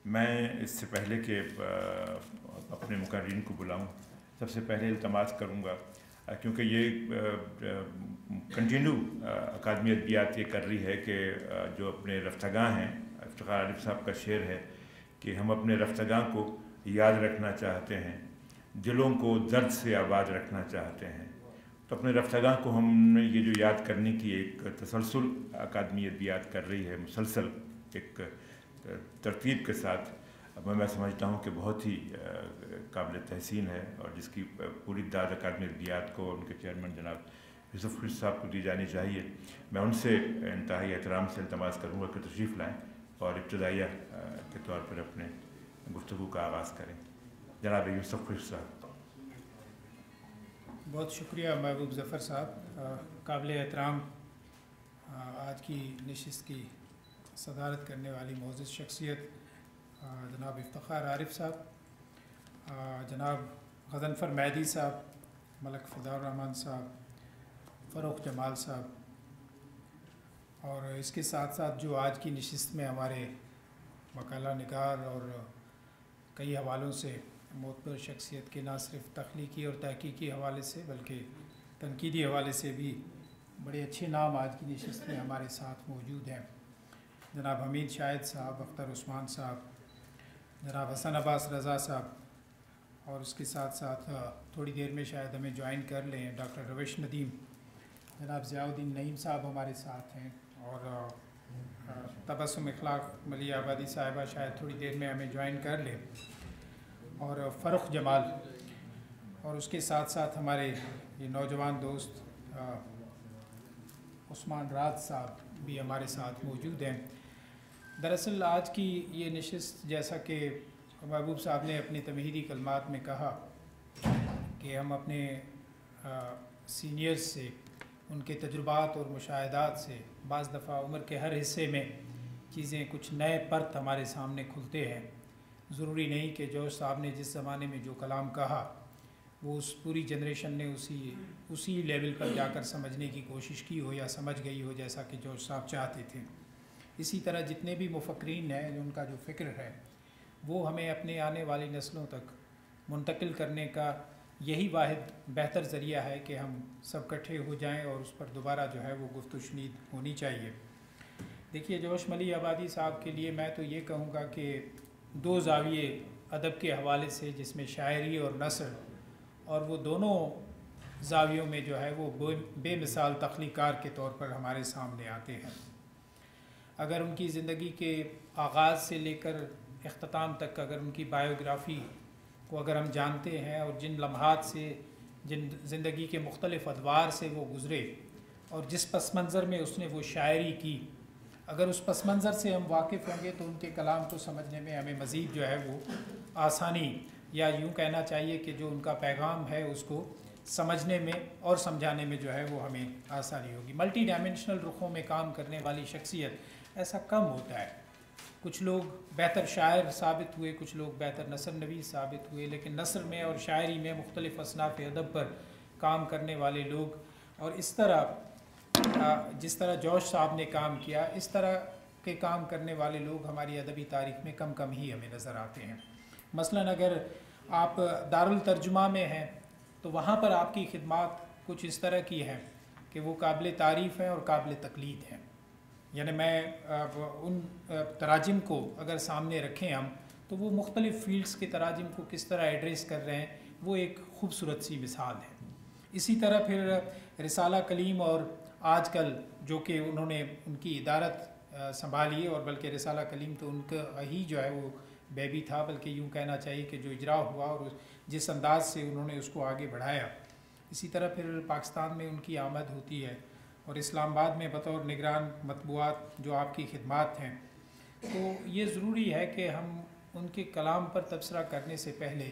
میں اس سے پہلے کہ اپنے مقررین کو بلاؤں، سب سے پہلے التماس کروں گا، کیونکہ یہ کنٹینیو اکادمی ادبیات یہ کر رہی ہے کہ جو اپنے رفتگاں ہیں، افتخار عارف صاحب کا شعر ہے کہ ہم اپنے رفتگاں کو یاد رکھنا چاہتے ہیں، دلوں کو درد سے آباد رکھنا چاہتے ہیں۔ تو اپنے رفتگاں کو ہم نے یہ جو یاد کرنے کی ایک تسلسل اکادمی ادبیات کر رہی ہے، مسلسل ایک ترتیب کے ساتھ، میں سمجھتا ہوں کہ بہت ہی قابل تحسین ہے، اور جس کی پوری داد اکادمی ادبیات کو ان کے چیئرمین جناب یوسف خوش صاحب کو دی جانی چاہیے۔ میں ان سے انتہائی احترام سے التماس کروں گا کہ تشریف لائیں اور ابتدائیہ کے طور پر اپنے گفتگو کا آغاز کریں۔ جناب یوسف خوش صاحب۔ بہت شکریہ محبوب ظفر صاحب، قابل احترام آج کی نشست کی صدارت کرنے والی معزز شخصیت جناب افتخار عارف صاحب، جناب غضنفر مہدی صاحب، ملک فدا الرحمن صاحب، فروخ جمال صاحب، اور اس کے ساتھ ساتھ جو آج کی نشست میں ہمارے مقالہ نگار اور کئی حوالوں سے معتبر شخصیت کے نہ صرف تخلیقی اور تحقیقی حوالے سے بلکہ تنقیدی حوالے سے بھی بڑے اچھے نام آج کی نشست میں ہمارے ساتھ موجود ہیں۔ جناب حمید شاہد صاحب، اختر عثمان صاحب، جناب حسن عباس رضا صاحب، اور اس کے ساتھ ساتھ تھوڑی دیر میں شاید ہمیں جوائن کر لیں ڈاکٹر رویش ندیم، جناب ضیاء الدین نعیم صاحب ہمارے ساتھ ہیں، اور تبسم اخلاق ملیح آبادی صاحبہ شاید تھوڑی دیر میں ہمیں جوائن کر لیں، اور فروخ جمال، اور اس کے ساتھ ساتھ ہمارے یہ نوجوان دوست عثمان راز صاحب بھی ہمارے ساتھ موجود ہیں۔ دراصل آج کی یہ نشست، جیسا کہ محبوب صاحب نے اپنی تمہیدی کلمات میں کہا کہ ہم اپنے سینئرز سے، ان کے تجربات اور مشاہدات سے بعض دفعہ عمر کے ہر حصے میں چیزیں کچھ نئے پرت ہمارے سامنے کھلتے ہیں۔ ضروری نہیں کہ جوش صاحب نے جس زمانے میں جو کلام کہا وہ اس پوری جنریشن نے اسی لیول پر جا کر سمجھنے کی کوشش کی ہو یا سمجھ گئی ہو جیسا کہ جوش صاحب چاہتے تھے۔ اسی طرح جتنے بھی مفکرین ہیں، ان کا جو فکر ہے وہ ہمیں اپنے آنے والی نسلوں تک منتقل کرنے کا یہی واحد بہتر ذریعہ ہے کہ ہم سب اکٹھے ہو جائیں، اور اس پر دوبارہ جو ہے وہ گفت و شنید ہونی چاہیے۔ دیکھیے، جوش ملیح آبادی صاحب کے لیے میں تو یہ کہوں گا کہ دو زاویے ادب کے حوالے سے، جس میں شاعری اور نثر، اور وہ دونوں زاویوں میں جو ہے وہ بے مثال تخلیقار کے طور پر ہمارے سامنے آتے ہیں۔ اگر ان کی زندگی کے آغاز سے لے کر اختتام تک اگر ان کی بایوگرافی کو اگر ہم جانتے ہیں، اور جن لمحات سے، جن زندگی کے مختلف ادوار سے وہ گزرے، اور جس پس منظر میں اس نے وہ شاعری کی، اگر اس پس منظر سے ہم واقف ہوں گے تو ان کے کلام کو سمجھنے میں ہمیں مزید جو ہے وہ آسانی، یا یوں کہنا چاہیے کہ جو ان کا پیغام ہے اس کو سمجھنے میں اور سمجھانے میں جو ہے وہ ہمیں آسانی ہوگی۔ ملٹی ڈائمینشنل رخوں میں کام کرنے والی شخصیت ایسا کم ہوتا ہے۔ کچھ لوگ بہتر شاعر ثابت ہوئے، کچھ لوگ بہتر نثر نویس ثابت ہوئے، لیکن نثر میں اور شاعری میں مختلف اصناف ادب پر کام کرنے والے لوگ، اور اس طرح جس طرح جوش صاحب نے کام کیا، اس طرح کے کام کرنے والے لوگ ہماری ادبی تاریخ میں کم ہی ہمیں نظر آتے ہیں۔ مثلاً اگر آپ دارالترجمہ میں ہیں تو وہاں پر آپ کی خدمات کچھ اس طرح کی ہیں کہ وہ قابل تعریف ہیں اور قابل تقلید ہیں۔ یعنی میں ان تراجم کو اگر سامنے رکھیں ہم، تو وہ مختلف فیلڈز کے تراجم کو کس طرح ایڈریس کر رہے ہیں، وہ ایک خوبصورت سی مثال ہے۔ اسی طرح پھر رسالہ کلیم، اور آج کل جو کہ انہوں نے ان کی ادارت سنبھالی، اور بلکہ رسالہ کلیم تو ان کا ہی جو ہے وہ بیبی تھا، بلکہ یوں کہنا چاہیے کہ جو اجرا ہوا اور جس انداز سے انہوں نے اس کو آگے بڑھایا۔ اسی طرح پھر پاکستان میں ان کی آمد ہوتی ہے، اور اسلام آباد میں بطور نگران مطبوعات جو آپ کی خدمات ہیں، تو یہ ضروری ہے کہ ہم ان کے کلام پر تبصرہ کرنے سے پہلے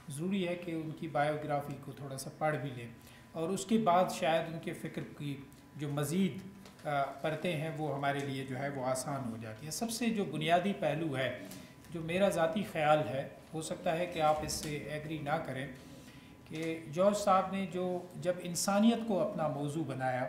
ضروری ہے کہ ان کی بایوگرافی کو تھوڑا سا پڑھ بھی لیں، اور اس کے بعد شاید ان کے فکر کی جو مزید پرتیں ہیں وہ ہمارے لیے جو ہے وہ آسان ہو جاتی ہیں۔ سب سے جو بنیادی پہلو ہے، جو میرا ذاتی خیال ہے، ہو سکتا ہے کہ آپ اس سے ایگری نہ کریں، کہ جوش صاحب نے جب انسانیت کو اپنا موضوع بنایا،